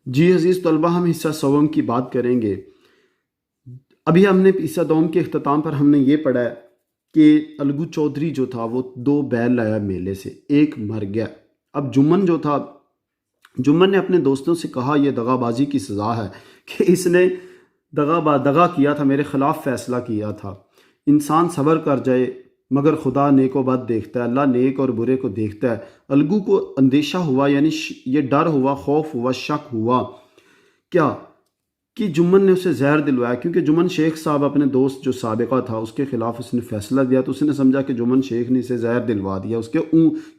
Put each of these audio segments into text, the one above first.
جی عزیز طلبہ، ہم حصہ سوم کی بات کریں گے۔ ابھی ہم نے حصہ دوم کے اختتام پر ہم نے یہ پڑھا ہے کہ الگو چودھری جو تھا وہ 2 بیل لایا میلے سے، ایک مر گیا۔ اب جمن جو تھا، جمن نے اپنے دوستوں سے کہا یہ دغا بازی کی سزا ہے کہ اس نے دغا کیا تھا، میرے خلاف فیصلہ کیا تھا۔ انسان صبر کر جائے مگر خدا نیک و بد دیکھتا ہے، اللہ نیک اور برے کو دیکھتا ہے۔ الگو کو اندیشہ ہوا، یعنی یہ ڈر ہوا، خوف ہوا، شک ہوا کیا کہ جمن نے اسے زہر دلوایا، کیونکہ جمن شیخ صاحب اپنے دوست جو سابقہ تھا اس کے خلاف اس نے فیصلہ دیا، تو اس نے سمجھا کہ جمن شیخ نے اسے زہر دلوا دیا، اس کے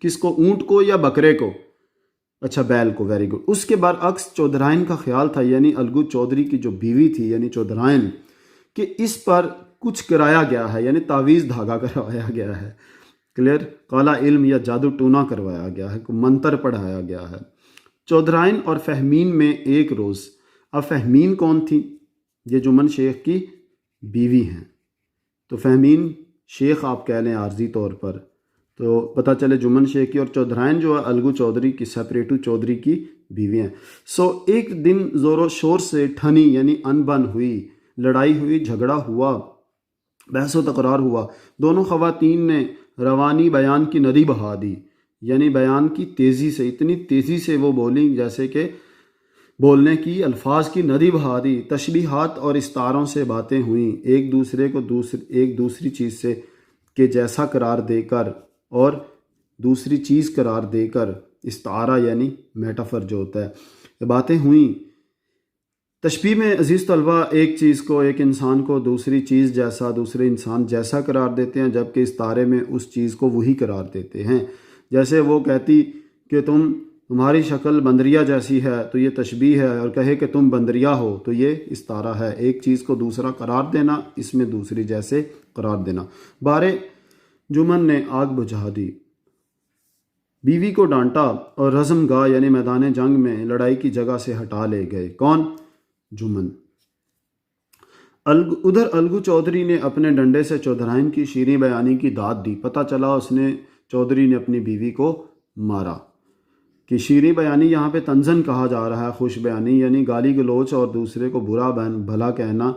کس کو، اونٹ کو یا بکرے کو، اچھا بیل کو، ویری گڈ۔ اس کے برعکس چودھرائن کا خیال تھا، یعنی الگو چودھری کی جو بیوی تھی یعنی چودھرائن، کہ اس پر کچھ کرایا گیا ہے، یعنی تعویذ دھاگا کروایا گیا ہے، کلیئر، کالا علم یا جادو ٹونا کروایا گیا ہے، منتر پڑھایا گیا ہے۔ چودھرائن اور فہمین میں ایک روز، اب فہمین کون تھی؟ یہ جمن شیخ کی بیوی ہیں، تو فہمین شیخ آپ کہہ لیں عارضی طور پر، تو پتہ چلے جمن شیخ کی، اور چودھرائن جو ہے الگو چودھری کی، سپریٹو چودھری کی بیوی ہیں۔ ایک دن زور و شور سے ٹھنی یعنی ان بن ہوئی، لڑائی ہوئی، جھگڑا ہوا، بحث و تکرار ہوا۔ دونوں خواتین نے روانی بیان کی ندی بہا دی، یعنی بیان کی تیزی سے، اتنی تیزی سے وہ بولیں جیسے کہ بولنے کی، الفاظ کی ندی بہا دی۔ تشبیہات اور استعاروں سے باتیں ہوئیں، ایک دوسرے کو ایک دوسری چیز سے کہ جیسا قرار دے کر اور دوسری چیز قرار دے کر، استعارہ یعنی میٹافر جو ہوتا ہے، باتیں ہوئیں۔ تشبیہ میں عزیز طلبہ ایک چیز کو، ایک انسان کو دوسری چیز جیسا، دوسرے انسان جیسا قرار دیتے ہیں، جبکہ استعارے میں اس چیز کو وہی قرار دیتے ہیں۔ جیسے وہ کہتی کہ تمہاری شکل بندریا جیسی ہے تو یہ تشبیہ ہے، اور کہے کہ تم بندریا ہو تو یہ استعارہ ہے۔ ایک چیز کو دوسرا قرار دینا، اس میں دوسری جیسے قرار دینا۔ بارے جمن نے آگ بجھا دی، بیوی کو ڈانٹا اور رزم گاہ یعنی میدان جنگ میں لڑائی کی جگہ سے ہٹا لے گئے۔ کون؟ جمن۔ ادھر الگو چودھری نے اپنے ڈنڈے سے چودھرائن کی شیریں بیانی کی داد دی، پتہ چلا اس نے، چودھری نے اپنی بیوی کو مارا۔ کہ شیریں بیانی یہاں پہ تنزن کہا جا رہا ہے، خوش بیانی یعنی گالی گلوچ اور دوسرے کو برا بھلا کہنا،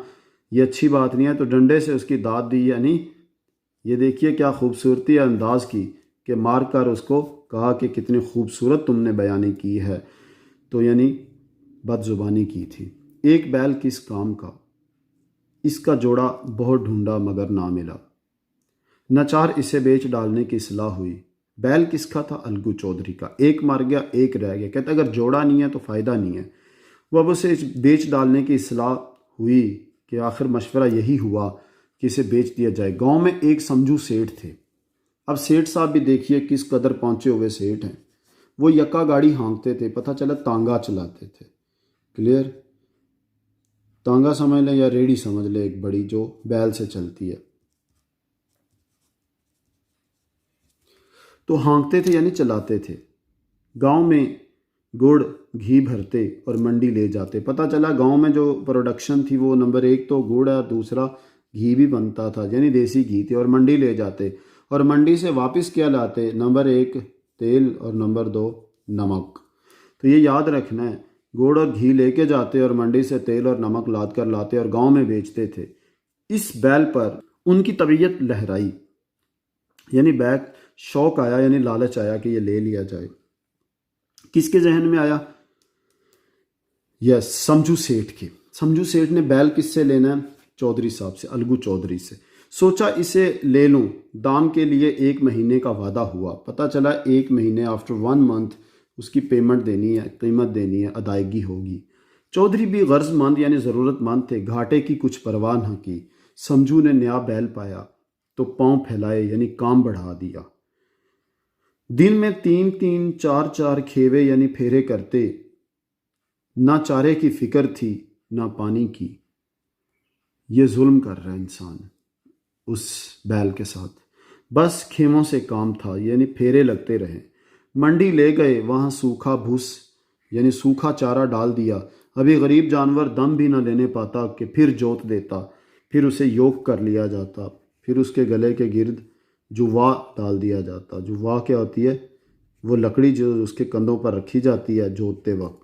یہ اچھی بات نہیں ہے، تو ڈنڈے سے اس کی داد دی، یعنی یہ دیکھیے کیا خوبصورتی ہے انداز کی، کہ مار کر اس کو کہا کہ کتنی خوبصورت تم نے بیانی کی ہے، تو یعنی بد زبانی کی تھی۔ ایک بیل کس کام کا، اس کا جوڑا بہت ڈھونڈا مگر نہ ملا، ناچار اسے بیچ ڈالنے کی صلاح ہوئی۔ بیل کس کا تھا؟ الگو چودھری کا۔ ایک مر گیا، ایک رہ گیا، کہتے اگر جوڑا نہیں ہے تو فائدہ نہیں ہے۔ وہ اب اسے بیچ ڈالنے کی اصلاح ہوئی کہ آخر مشورہ یہی ہوا کہ اسے بیچ دیا جائے۔ گاؤں میں ایک سمجھو سیٹھ تھے۔ اب سیٹھ صاحب بھی دیکھیے کس قدر پہنچے ہوئے سیٹھ ہیں۔ وہ یکا گاڑی ہانکتے تھے، پتہ چلا تانگا چلاتے تھے، کلیئر، تانگا سمجھ لیں یا ریڑھی سمجھ لیں، ایک بڑی جو بیل سے چلتی ہے، تو ہانکتے تھے یعنی چلاتے تھے۔ گاؤں میں گڑ گھی بھرتے اور منڈی لے جاتے۔ پتہ چلا گاؤں میں جو پروڈکشن تھی وہ نمبر 1 تو گڑ ہے، دوسرا گھی بھی بنتا تھا، یعنی دیسی گھی تھی، اور منڈی لے جاتے، اور منڈی سے واپس کیا لاتے؟ نمبر 1 تیل اور نمبر 2 نمک۔ تو یہ یاد رکھنا ہے، گڑ اور گھی لے کے جاتے اور منڈی سے تیل اور نمک لاد کر لاتے اور گاؤں میں بیچتے تھے۔ اس بیل پر ان کی طبیعت لہرائی، یعنی بیک شوق آیا، یعنی لالچ آیا کہ یہ لے لیا جائے۔ کس کے ذہن میں آیا؟ یس، سمجھو سیٹھ کے۔ سمجھو سیٹھ نے بیل کس سے لینا ہے؟ چودھری صاحب سے، الگو چودھری سے۔ سوچا اسے لے لوں، دام کے لیے 1 مہینے کا وعدہ ہوا۔ پتہ چلا 1 مہینے، آفٹر 1 month اس کی پیمنٹ دینی ہے، قیمت دینی ہے، ادائیگی ہوگی۔ چودھری بھی غرض مند یعنی ضرورت مند تھے، گھاٹے کی کچھ پرواہ نہ کی۔ سمجھو نے نیا بیل پایا تو پاؤں پھیلائے، یعنی کام بڑھا دیا۔ دن میں 3 4 کھیوے یعنی پھیرے کرتے، نہ چارے کی فکر تھی نہ پانی کی۔ یہ ظلم کر رہا ہے انسان اس بیل کے ساتھ، بس کھیموں سے کام تھا، یعنی پھیرے لگتے رہے۔ منڈی لے گئے، وہاں سوکھا بھوس یعنی سوکھا چارہ ڈال دیا۔ ابھی غریب جانور دم بھی نہ لینے پاتا کہ پھر جوت دیتا، پھر اسے یوک کر لیا جاتا، پھر اس کے گلے کے گرد جوا ڈال دیا جاتا۔ جوا کیا ہوتی ہے؟ وہ لکڑی جو اس کے کندھوں پر رکھی جاتی ہے جوتتے وقت۔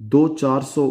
200-400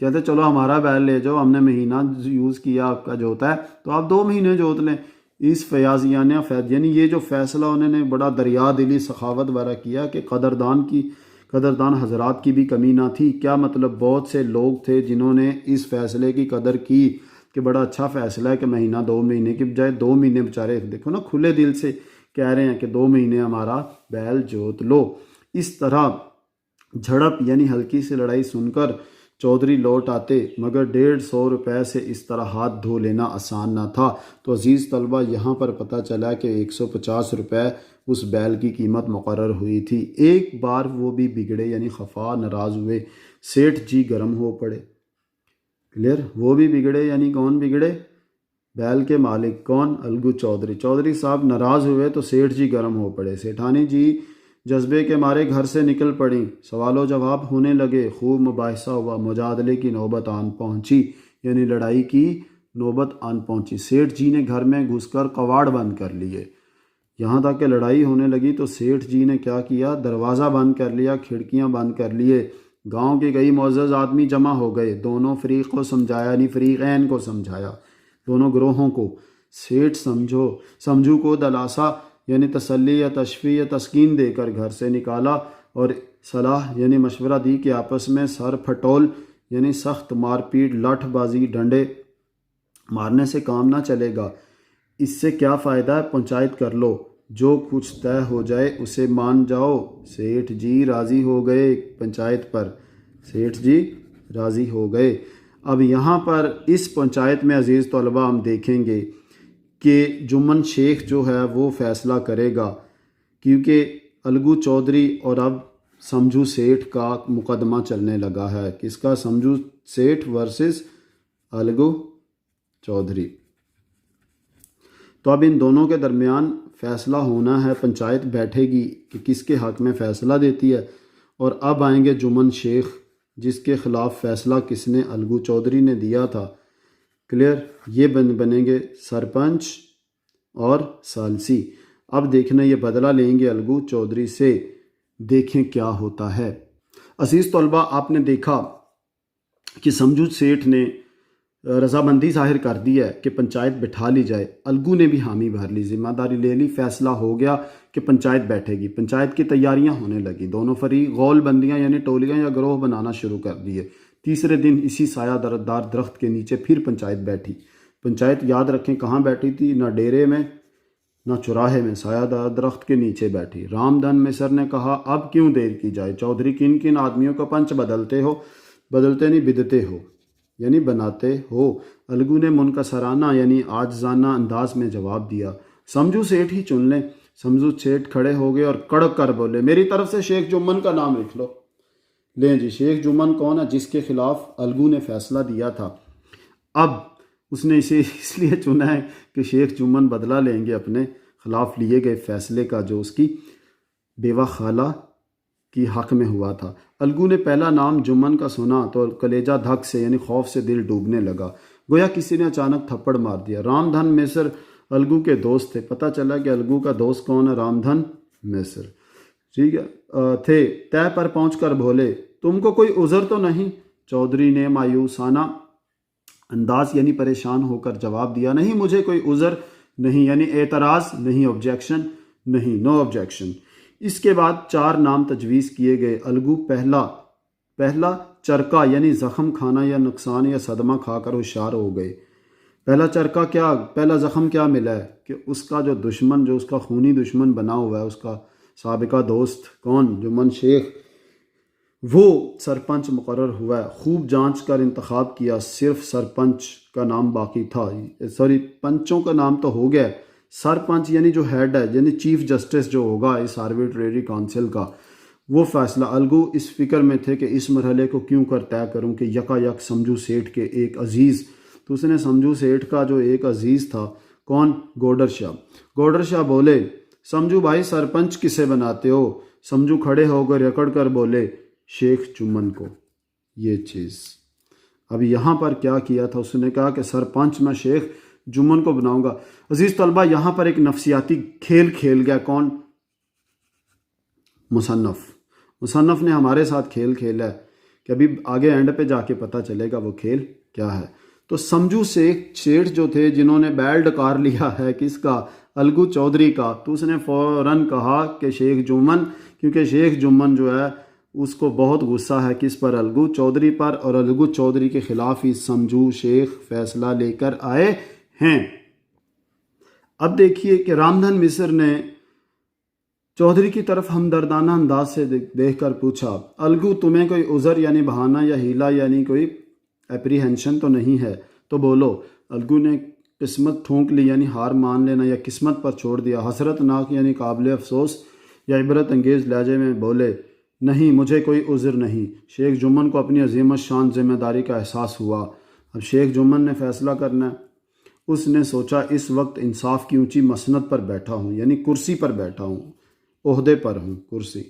کہتے چلو ہمارا بیل لے جاؤ، ہم نے مہینہ یوز کیا آپ کا جوتا ہے تو آپ 2 مہینے جوت لیں۔ اس فیاضیانہ یعنی یہ جو فیصلہ انہوں نے بڑا دریا دلی سخاوت والا کیا کہ قدردان حضرات کی بھی کمی نہ تھی۔ کیا مطلب، بہت سے لوگ تھے جنہوں نے اس فیصلے کی قدر کی کہ بڑا اچھا فیصلہ ہے کہ مہینہ 2 مہینے کی بجائے 2 مہینے بیچارے دیکھو نا کھلے دل سے کہہ رہے ہیں کہ 2 مہینے ہمارا بیل جوت لو۔ اس طرح جھڑپ یعنی ہلکی سی لڑائی سن کر چودھری لوٹ آتے، مگر 150 روپے سے اس طرح ہاتھ دھو لینا آسان نہ تھا۔ تو عزیز طلبہ یہاں پر پتہ چلا کہ 150 روپے اس بیل کی قیمت مقرر ہوئی تھی۔ ایک بار وہ بھی بگڑے یعنی خفا ناراض ہوئے، سیٹھ جی گرم ہو پڑے۔ کلیئر؟ وہ بھی بگڑے یعنی کون بگڑے؟ بیل کے مالک کون؟ الگو چودھری۔ چودھری صاحب ناراض ہوئے تو سیٹھ جی گرم ہو پڑے۔ سیٹھانی جی جذبے کے مارے گھر سے نکل پڑیں، سوال و جواب ہونے لگے، خوب مباحثہ ہوا، مجادلے کی نوبت آن پہنچی یعنی لڑائی کی نوبت آن پہنچی۔ سیٹھ جی نے گھر میں گھس کر کواڑ بند کر لیے۔ یہاں تک کہ لڑائی ہونے لگی تو سیٹھ جی نے کیا کیا؟ دروازہ بند کر لیا، کھڑکیاں بند کر لیے۔ گاؤں کے کئی معزز آدمی جمع ہو گئے، دونوں فریق کو سمجھایا یعنی فریقین کو سمجھایا، دونوں گروہوں کو۔ سیٹھ سمجھو کو دلاسا یعنی تسلی یا تشفیع یا تسکین دے کر گھر سے نکالا اور صلاح یعنی مشورہ دی کہ آپس میں سر پھٹول یعنی سخت مار پیٹ، لاٹھ بازی، ڈنڈے مارنے سے کام نہ چلے گا۔ اس سے کیا فائدہ ہے؟ پنچایت کر لو، جو کچھ طے ہو جائے اسے مان جاؤ۔ سیٹھ جی راضی ہو گئے پنچایت پر، سیٹھ جی راضی ہو گئے۔ اب یہاں پر اس پنچایت میں عزیز طلبہ ہم دیکھیں گے کہ جمن شیخ جو ہے وہ فیصلہ کرے گا، کیونکہ الگو چودھری اور اب سمجھو سیٹھ کا مقدمہ چلنے لگا ہے۔ کس کا؟ سمجھو سیٹھ ورسز الگو چودھری۔ تو اب ان دونوں کے درمیان فیصلہ ہونا ہے، پنچایت بیٹھے گی کہ کس کے حق میں فیصلہ دیتی ہے، اور اب آئیں گے جمن شیخ جس کے خلاف فیصلہ کس نے؟ الگو چودھری نے دیا تھا۔ کلیئر؟ یہ بنیں گے سرپنچ اور سالسی۔ اب دیکھنا یہ بدلہ لیں گے الگو چودھری سے، دیکھیں کیا ہوتا ہے۔ عزیز طلبہ آپ نے دیکھا کہ سمجھو سیٹھ نے رضامندی ظاہر کر دی ہے کہ پنچایت بٹھا لی جائے، الگو نے بھی حامی بھر لی، ذمہ داری لے لی، فیصلہ ہو گیا کہ پنچایت بیٹھے گی۔ پنچایت کی تیاریاں ہونے لگی، دونوں فریق غول بندیاں یعنی ٹولیاں یا گروہ بنانا شروع کر دیے۔ تیسرے دن اسی سایہ دار درخت کے نیچے پھر پنچایت بیٹھی۔ پنچایت یاد رکھیں کہاں بیٹھی تھی؟ نہ ڈیرے میں نہ چوراہے میں، سایہ دار درخت کے نیچے بیٹھی۔ رام دھن مصر نے کہا اب کیوں دیر کی جائے، چودھری کن کن آدمیوں کا پنچ بدلتے ہو؟ بدلتے نہیں، بدتے ہو یعنی بناتے ہو۔ الگو نے منکسرانہ یعنی عاجزانہ انداز میں جواب دیا، سمجھو سیٹھ ہی چن لیں۔ سمجھو سیٹھ کھڑے ہو گئے اور کڑک کر بولے، میری طرف سے شیخ جمن کا نام لکھ لو۔ لیں جی، شیخ جمن کون ہے؟ جس کے خلاف الگو نے فیصلہ دیا تھا۔ اب اس نے اسے اس لیے چنا ہے کہ شیخ جمن بدلہ لیں گے اپنے خلاف لیے گئے فیصلے کا جو اس کی بیوہ خالہ کی حق میں ہوا تھا۔ الگو نے پہلا نام جمن کا سنا تو کلیجہ دھک سے یعنی خوف سے دل ڈوبنے لگا، گویا کسی نے اچانک تھپڑ مار دیا۔ رام دھن مصر الگو کے دوست تھے، پتہ چلا کہ الگو کا دوست کون ہے؟ رام دھن مصر، ٹھیک ہے، تھے۔ طے پر پہنچ کر بولے، تم کو کوئی عذر تو نہیں؟ چودھری نے مایوسانہ انداز یعنی پریشان ہو کر جواب دیا، نہیں مجھے کوئی عذر نہیں یعنی اعتراض نہیں، آبجیکشن نہیں، نو آبجیکشن۔ اس کے بعد 4 نام تجویز کیے گئے۔ الگو پہلا چرکا یعنی زخم کھانا یا نقصان یا صدمہ کھا کر ہوشیار ہو گئے۔ پہلا زخم کیا ملا ہے کہ اس کا جو دشمن، جو اس کا خونی دشمن بنا ہوا ہے، اس کا سابقہ دوست کون؟ جمن شیخ، وہ سرپنچ مقرر ہوا ہے۔ خوب جانچ کر انتخاب کیا، صرف سرپنچ کا نام باقی تھا، پنچوں کا نام تو ہو گیا، سرپنچ یعنی جو ہیڈ ہے یعنی چیف جسٹس جو ہوگا اس آربیٹریری کونسل کا، وہ فیصلہ۔ الگو اس فکر میں تھے کہ اس مرحلے کو کیوں کر طے کروں کہ یکا یک سمجھو سیٹھ کے ایک عزیز، تو اس نے سمجھو سیٹھ کا جو ایک عزیز تھا کون؟ گوڈر شاہ بولے، سمجھو بھائی سرپنچ کسے بناتے ہو؟ سمجھو کھڑے ہو کر یکڑ کر بولے، شیخ جمن کو۔ یہ چیز اب یہاں پر کیا کیا تھا؟ اس نے کہا کہ سرپنچ میں شیخ جمن کو بناؤں گا۔ عزیز طلبہ یہاں پر ایک نفسیاتی کھیل کھیل گیا، کون؟ مصنف نے ہمارے ساتھ کھیل کھیلا ہے کہ ابھی آگے اینڈ پہ جا کے پتہ چلے گا وہ کھیل کیا ہے۔ تو سمجھو شیٹھ جو تھے جنہوں نے بیل ڈکار لیا ہے کس کا، الگو چودھری کا، تو اس نے فوراً کہا کہ شیخ جمن، کیونکہ شیخ جمن جو ہے اس کو بہت غصہ ہے کس پر، الگو چودھری پر، اور الگو چودھری کے خلاف ہی سمجھو شیخ فیصلہ لے کر آئے ہیں۔ اب دیکھیے کہ رام دھن مصر نے چودھری کی طرف ہمدردانہ انداز سے دیکھ کر پوچھا، الگو تمہیں کوئی عذر یعنی بہانہ یا ہیلا یعنی کوئی اپریہنشن تو نہیں ہے تو بولو۔ الگو نے قسمت تھونک لی یعنی ہار مان لینا یا قسمت پر چھوڑ دیا، حسرت ناک یعنی قابل افسوس یا عبرت انگیز لہجے میں بولے، نہیں مجھے کوئی عذر نہیں۔ شیخ جمن کو اپنی عظیمت شان ذمہ داری کا احساس ہوا۔ اب شیخ جمن نے فیصلہ کرنا ہے۔ اس نے سوچا اس وقت انصاف کی اونچی مسند پر بیٹھا ہوں، یعنی کرسی پر بیٹھا ہوں، عہدے پر ہوں، کرسی۔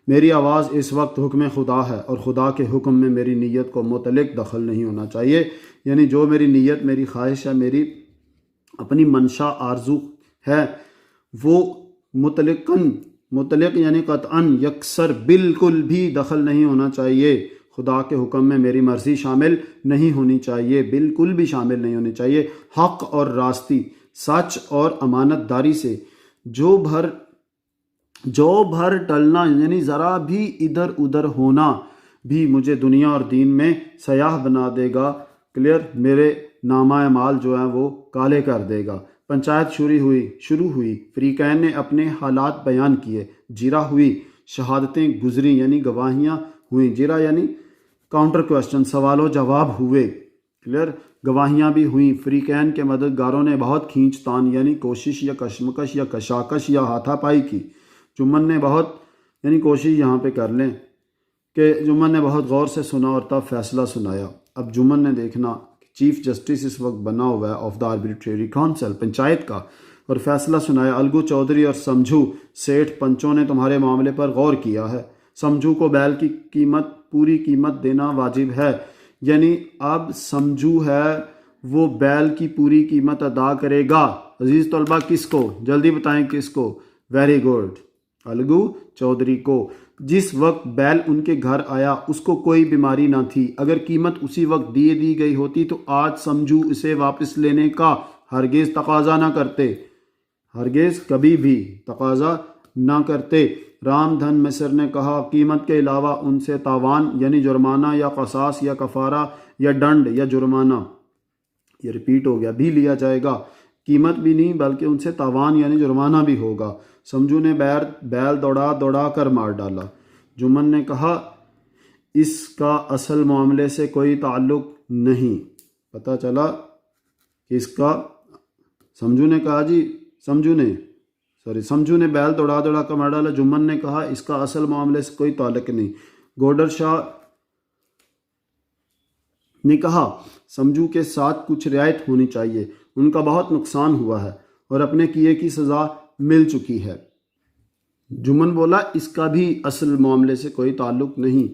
میری آواز اس وقت حکم خدا ہے اور خدا کے حکم میں میری نیت کو متعلق دخل نہیں ہونا چاہیے، یعنی جو میری نیت، میری خواہش ہے، میری اپنی منشا آرزو ہے، وہ مطلق یعنی قطعاً یکسر بالکل بھی دخل نہیں ہونا چاہیے، خدا کے حکم میں میری مرضی شامل نہیں ہونی چاہیے، بالکل بھی شامل نہیں ہونی چاہیے۔ حق اور راستی، سچ اور امانت داری سے جو بھر ٹلنا یعنی ذرا بھی ادھر ادھر ہونا بھی مجھے دنیا اور دین میں سیاہ بنا دے گا، کلیئر، میرے نامہ اعمال جو ہیں وہ کالے کر دے گا۔ پنچایت شروع ہوئی، فریقین نے اپنے حالات بیان کیے، جرا ہوئی، شہادتیں گزری یعنی گواہیاں ہوئیں، جرا یعنی کاؤنٹر کوشچن، سوال و جواب ہوئے، کلیئر، گواہیاں بھی ہوئیں۔ فریقین کے مددگاروں نے بہت کھینچ تان یعنی کوشش یا کشمکش یا کشاکش یا ہاتھا پائی کی۔ جمن نے بہت یعنی کوشش یہاں پہ کر لیں کہ جمن نے بہت غور سے سنا اور تب فیصلہ سنایا۔ اب جمن نے دیکھنا، چیف جسٹس اس وقت بنا ہوا ہے of the arbitrary council, panchayat کا، اور فیصلہ سنایا۔ الگو چودھری اور سمجھو سیٹھ پنچوں نے تمہارے معاملے پر غور کیا ہے۔ سمجھو کو بیل کی پوری قیمت دینا واجب ہے، یعنی اب سمجھو ہے وہ بیل کی پوری قیمت ادا کرے گا۔ عزیز طلبہ کس کو، جلدی بتائیں کس کو؟ ویری گڈ، الگو چودھری کو۔ جس وقت بیل ان کے گھر آیا اس کو کوئی بیماری نہ تھی، اگر قیمت اسی وقت دی گئی ہوتی تو آج سمجھو اسے واپس لینے کا ہرگز تقاضا نہ کرتے، ہرگز کبھی بھی تقاضا نہ کرتے۔ رام دھن مصر نے کہا، قیمت کے علاوہ ان سے تاوان یعنی جرمانہ یا قصاص یا کفارہ یا ڈنڈ یا جرمانہ، یہ ریپیٹ ہو گیا، بھی لیا جائے گا۔ قیمت بھی نہیں بلکہ ان سے تاوان یعنی جرمانہ بھی ہوگا۔ سمجھو نے بیل دوڑا کر مار ڈالا۔ جمن نے کہا اس کا اصل معاملے سے کوئی تعلق نہیں۔ پتہ چلا کہ اس کا، سمجھو نے کہا جی، سمجھو نے بیل دوڑا کر مار ڈالا۔ جمن نے کہا اس کا اصل معاملے سے کوئی تعلق نہیں۔ گوڈر شاہ نے کہا سمجھو کے ساتھ کچھ رعایت ہونی چاہیے، ان کا بہت نقصان ہوا ہے اور اپنے کیے کی سزا مل چکی ہے۔ جمن بولا اس کا بھی اصل معاملے سے کوئی تعلق نہیں،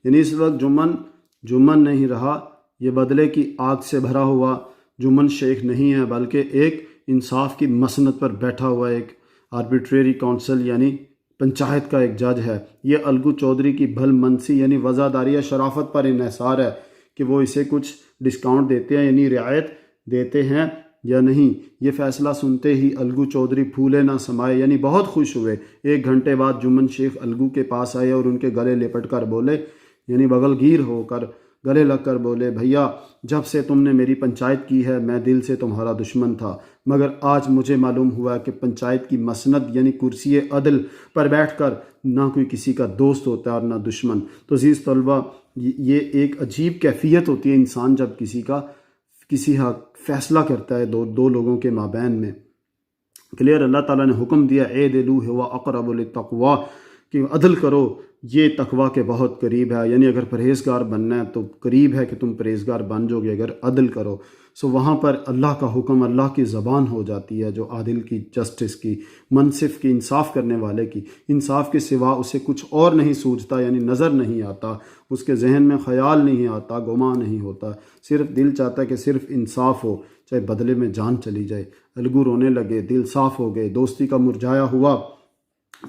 یعنی اس وقت جمن نہیں رہا، یہ بدلے کی آگ سے بھرا ہوا جمن شیخ نہیں ہے بلکہ ایک انصاف کی مسند پر بیٹھا ہوا ایک آربیٹریری کونسل یعنی پنچایت کا ایک جج ہے۔ یہ الگو چودھری کی بھل منسی یعنی وزاداری یا شرافت پر انحصار ہے کہ وہ اسے کچھ ڈسکاؤنٹ دیتے ہیں یعنی رعایت دیتے ہیں یا نہیں۔ یہ فیصلہ سنتے ہی الگو چودھری پھولے نہ سمائے یعنی بہت خوش ہوئے۔ 1 گھنٹے بعد جمن شیخ الگو کے پاس آئے اور ان کے گلے لپٹ کر بولے، یعنی بغل گیر ہو کر گلے لگ کر بولے، بھیا جب سے تم نے میری پنچایت کی ہے میں دل سے تمہارا دشمن تھا، مگر آج مجھے معلوم ہوا کہ پنچایت کی مسند یعنی کرسی عدل پر بیٹھ کر نہ کوئی کسی کا دوست ہوتا ہے اور نہ دشمن۔ تو عزیز طلبہ یہ ایک عجیب کیفیت ہوتی ہے انسان جب کسی حق فیصلہ کرتا ہے دو لوگوں کے مابین میں، کلیئر۔ اللہ تعالیٰ نے حکم دیا اعدلوا هو اقرب للتقوی کہ عدل کرو، یہ تقوی کے بہت قریب ہے، یعنی اگر پرہیزگار بننا ہے تو قریب ہے کہ تم پرہیزگار بن جاؤ گے اگر عدل کرو۔ سو وہاں پر اللہ کا حکم اللہ کی زبان ہو جاتی ہے، جو عادل کی، جسٹس کی، منصف کی، انصاف کرنے والے کی۔ انصاف کے سوا اسے کچھ اور نہیں سوچتا، یعنی نظر نہیں آتا، اس کے ذہن میں خیال نہیں آتا، گمان نہیں ہوتا، صرف دل چاہتا ہے کہ صرف انصاف ہو، چاہے بدلے میں جان چلی جائے۔ الگو رونے لگے، دل صاف ہو گئے، دوستی کا مرجھایا ہوا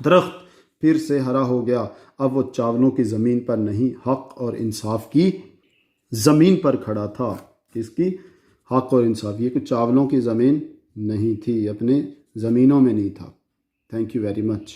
درخت پھر سے ہرا ہو گیا، اب وہ چاولوں کی زمین پر نہیں، حق اور انصاف کی زمین پر کھڑا تھا۔ کس کی؟ حق اور انصاف۔ یہ کچھ چاولوں کی زمین نہیں تھی، اپنے زمینوں میں نہیں تھا۔ Thank you very much.